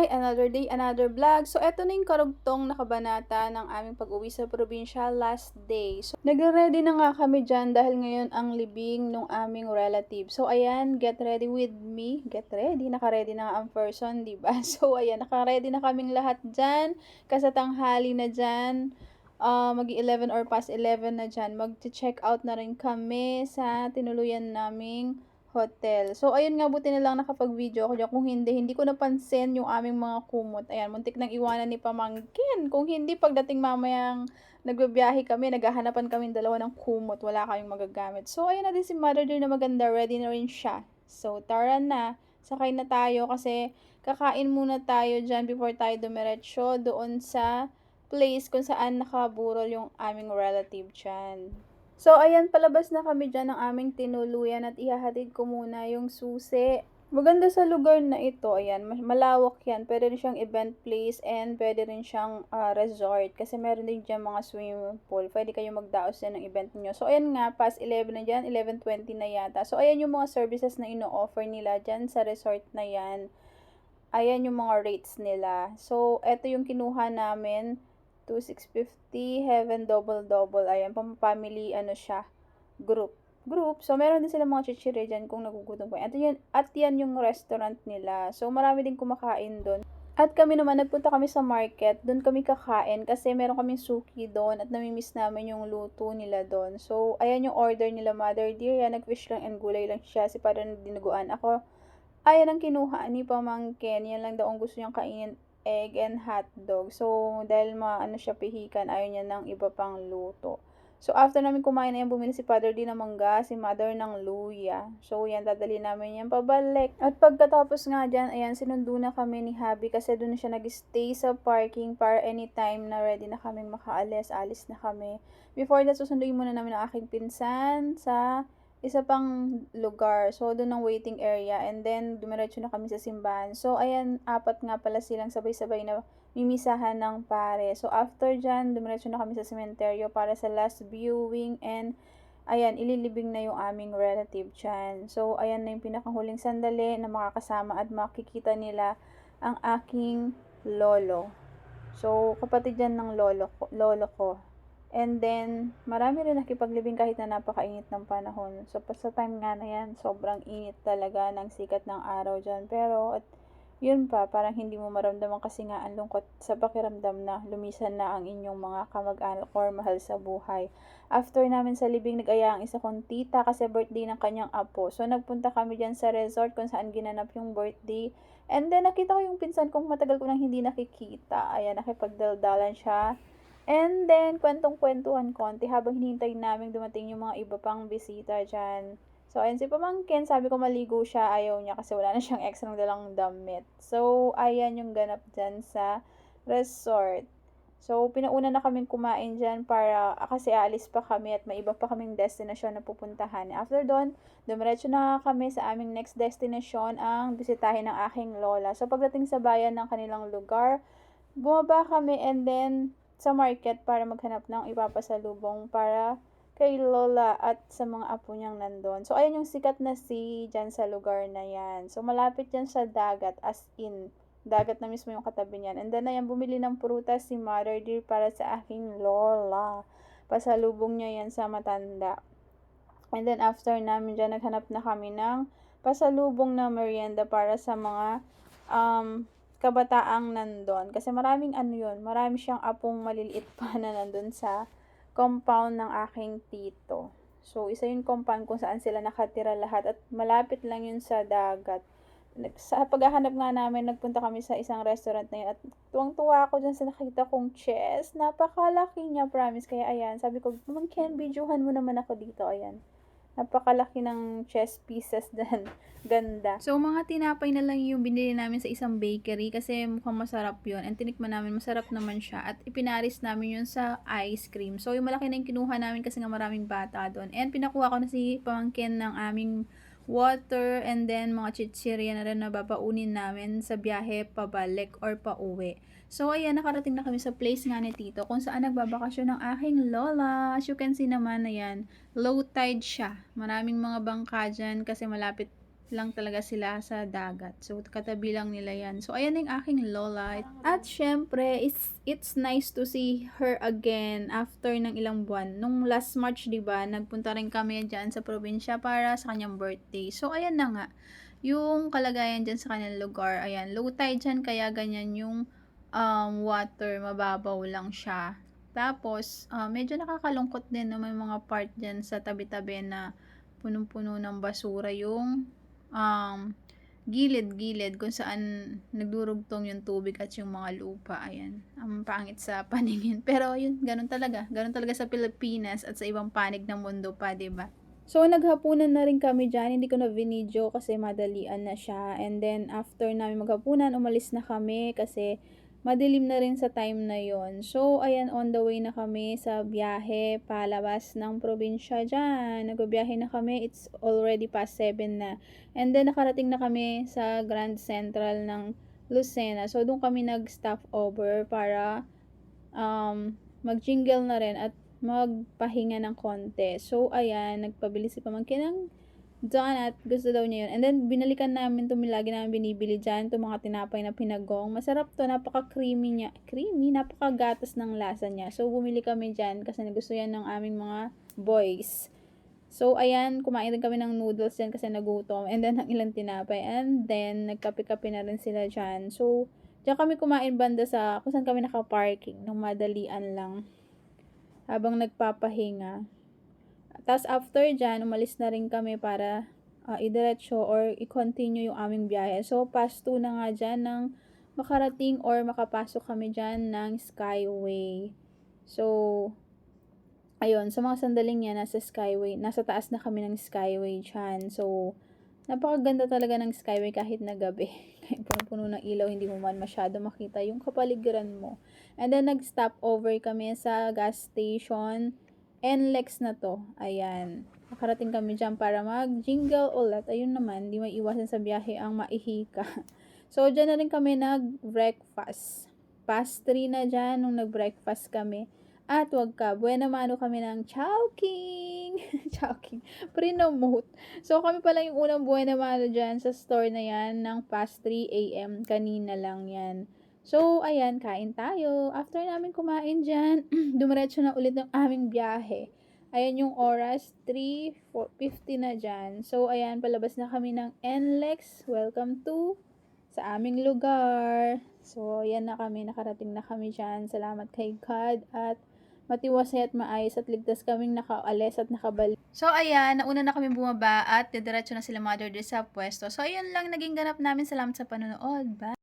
Hi! Another day, another vlog. So, eto na yung karugtong na kabanata ng aming pag-uwi sa probinsya last day. So, nagre-ready na nga kami dyan dahil ngayon ang libing ng aming relative. So, ayan, get ready with me. Get ready? Naka-ready na nga ang person, diba? So, ayan, naka-ready na kaming lahat dyan. Kasatanghali na dyan. Mag-11 or past 11 na dyan. Mag-check out na rin kami sa tinuluyan naming hotel. So, ayun nga, buti na lang nakapag-video ako diyan. Kung hindi, hindi ko napansin yung aming mga kumot. Ayan, muntik nang iwanan ni pamangkin. Kung hindi, pagdating mamayang nagbibiyahe kami, naghahanapan kami dalawa ng kumot. Wala kaming magagamit. So, ayun na din si mother din na maganda. Ready na rin siya. So, tara na. Sakay na tayo kasi kakain muna tayo dyan before tayo dumiretso doon sa place kung saan nakaburol yung aming relative dyan. So, ayan, palabas na kami dyan ng aming tinuluyan at ihahatid ko muna yung susi. Maganda sa lugar na ito, ayan, malawak yan. Pwede rin siyang event place and pwede rin siyang resort kasi meron din dyan mga swimming pool. Pwede kayo magdaos yan ng event niyo. So, ayan nga, past 11 na dyan, 11:20 na yata. So, ayan yung mga services na ino-offer nila dyan sa resort na yan. Ayan yung mga rates nila. So, eto yung kinuha namin. 2,650, Heaven Double. Ayan, pang-family, ano siya, group. So, meron din sila mga chichirya dyan kung nagugutom po. At yan yung restaurant nila. So, marami din kumakain doon. At kami naman, nagpunta kami sa market. Doon kami kakain kasi meron kaming suki doon at namimiss namin yung luto nila doon. So, ayan yung order nila, Mother Dear. Yan, nag-fish lang and gulay lang siya. Si parang dinuguan. Ako, ayan ang kinuha ni pamangkin. Yan lang daw ang gusto niyang kainin, egg and hotdog. So, dahil ano siya pihikan, ayaw niya ng iba pang luto. So, after namin kumain na yan, bumili si Father din ng mangga, si Mother ng luya. So, yan, dadali namin yan pabalik. At pagkatapos nga dyan, ayan, sinundo na kami ni Habi kasi doon na siya nag-stay sa parking para anytime na ready na kaming makaalis, alis na kami. Before that, susunduin muna namin ang aking pinsan sa isa pang lugar. So, doon ang waiting area. And then, dumiretso na kami sa simbahan. So, ayan, apat nga pala silang sabay-sabay na mimisahan ng pare. So, after dyan, dumiretso na kami sa sementeryo para sa last viewing. And, ayan, ililibing na yung aming relative dyan. So, ayan na yung pinakahuling sandali na makakasama at makikita nila ang aking lolo. So, kapatid yan ng lolo ko. And then, marami rin nakipaglibing kahit na napakainit ng panahon. So, sa time nga na yan, sobrang init talaga ng sikat ng araw dyan. Pero, at yun pa, parang hindi mo maramdaman kasi nga ang lungkot sa pakiramdam na lumisan na ang inyong mga kamag-anak or mahal sa buhay. After namin sa libing, nag-aya ang isa kong tita kasi birthday ng kanyang apo. So, nagpunta kami dyan sa resort kung saan ginanap yung birthday. And then, nakita ko yung pinsan kong matagal ko nang hindi nakikita. Ayan, nakipagdaldalan siya. And then, kwentong-kwentuhan konti habang hinihintay namin dumating yung mga iba pang bisita dyan. So, ayun si pamangkin, sabi ko maligo siya, ayaw niya kasi wala na siyang extra dalang damit. So, ayan yung ganap dyan sa resort. So, pinauna na kaming kumain dyan para, kasi aalis pa kami at may iba pa kaming destinasyon na pupuntahan. After doon, dumiretso na kami sa aming next destination, ang bisitahin ng aking lola. So, pagdating sa bayan ng kanilang lugar, bumaba kami and then, sa market para maghanap ng ipapasalubong para kay lola at sa mga apo niyang nandun. So, ayan yung sikat na sea dyan sa lugar na yan. So, malapit yan sa dagat, as in, dagat na mismo yung katabi niyan. And then, ayan, bumili ng prutas si Mother Dear para sa aking lola. Pasalubong niya yan sa matanda. And then, after namin dyan, naghanap na kami ng pasalubong na merienda para sa mga kabataang nandun. Kasi maraming marami siyang apong maliliit pa na nandun sa compound ng aking tito. So, isa yung compound kung saan sila nakatira lahat at malapit lang yun sa dagat. Sa paghahanap nga namin, nagpunta kami sa isang restaurant na yun at tuwang-tuwa ako dyan sa nakita kong chess. Napakalaki niya, promise. Kaya ayan, sabi ko, Ken, videohan mo naman ako dito. Ayan. Napakalaki ng chess pieces din. Ganda. So, mga tinapay na lang yung binili namin sa isang bakery kasi mukhang masarap yun. And tinikman namin, masarap naman siya. At ipinaris namin yun sa ice cream. So, yung malaki na yung kinuha namin kasi nga maraming bata doon. And pinakuha ko na si pamangkin ng aming water and then mga chichirya na rin na babaunin namin sa biyahe pabalik or pauwi. So, ayan, nakarating na kami sa place nga ni Tito kung saan nagbabakasyon ng aking lola. As you can see naman, ayan, low tide siya. Maraming mga bangka dyan kasi malapit lang talaga sila sa dagat. So, katabi lang nila yan. So, ayan yung aking lola. At syempre, it's nice to see her again after ng ilang buwan. Nung last March, di ba, nagpunta rin kami dyan sa probinsya para sa kanyang birthday. So, ayan na nga. Yung kalagayan dyan sa kanyang lugar, ayan, low tide dyan, kaya ganyan yung water, mababaw lang siya. Tapos, medyo nakakalungkot din na may mga part dyan sa tabi-tabi na punong-puno ng basura yung gilid-gilid kung saan nagdurugtong yung tubig at yung mga lupa. Ayan, ang pangit sa paningin. Pero yun, ganun talaga. Ganun talaga sa Pilipinas at sa ibang panig ng mundo pa, 'di ba? So, naghapunan na rin kami dyan. Hindi ko na video kasi madalian na siya. And then, after namin maghapunan, umalis na kami kasi madilim na rin sa time na yon. So, ayan, on the way na kami sa biyahe palabas ng probinsya dyan. Nagbibiyahe na kami. It's already past 7 na. And then, nakarating na kami sa Grand Central ng Lucena. So, doon kami nag-stop over para mag-jingle na rin at magpahinga ng konti. So, ayan, nagpabili si pamangkin ng donut. Gusto daw niya yun. And then, binalikan namin ito. Lagi namin binibili dyan. Ito mga tinapay na pinagong. Masarap to. Napaka-creamy niya. Creamy? Napaka-gatas ng lasa niya. So, bumili kami dyan kasi gusto yan ng aming mga boys. So, ayan, kumain din kami ng noodles dyan kasi nagutom. And then, ang ilang tinapay. And then, nagkape-kape na rin sila dyan. So, dyan kami kumain banda sa kung saan kami naka-parking. Nung madalian lang. Habang nagpapahinga. Tapos after dyan, umalis na rin kami para idiretso or i-continue yung aming biyahe. So, past 2 na nga dyan nang makarating or makapasok kami dyan ng Skyway. So, ayun, sa mga sandaling yan, nasa Skyway, nasa taas na kami ng Skyway dyan. So, napakaganda talaga ng Skyway kahit na gabi. Kahit puno ng ilaw, hindi mo man masyado makita yung kapaligiran mo. And then, nag-stop over kami sa gas station. NLEX na to. Ayan. Nakarating kami dyan para mag-jingle ulit. Ayun naman, di may iwasan sa biyahe ang maihika. So, dyan na rin kami nag-breakfast. Past 3 na dyan nung nag-breakfast kami. At wag ka, buena mano kami ng Chowking. Chowking. Pre-nomote. So, kami pala yung unang buena mano dyan sa store na yan ng past 3 a.m. Kanina lang yan. So, ayan, kain tayo. After namin kumain dyan, dumiretso na ulit ng aming biyahe. Ayan yung oras, 3:50 na dyan. So, ayan, palabas na kami ng NLEX. Welcome to sa aming lugar. So, ayan na kami, nakarating na kami dyan. Salamat kay God at matiwasay at maayos at ligtas kaming nakaalis at nakabalik. So, ayan, nauna na kami bumaba at didiretso na sila mother sa pwesto. So, ayun lang naging ganap namin. Salamat sa panonood. Bye!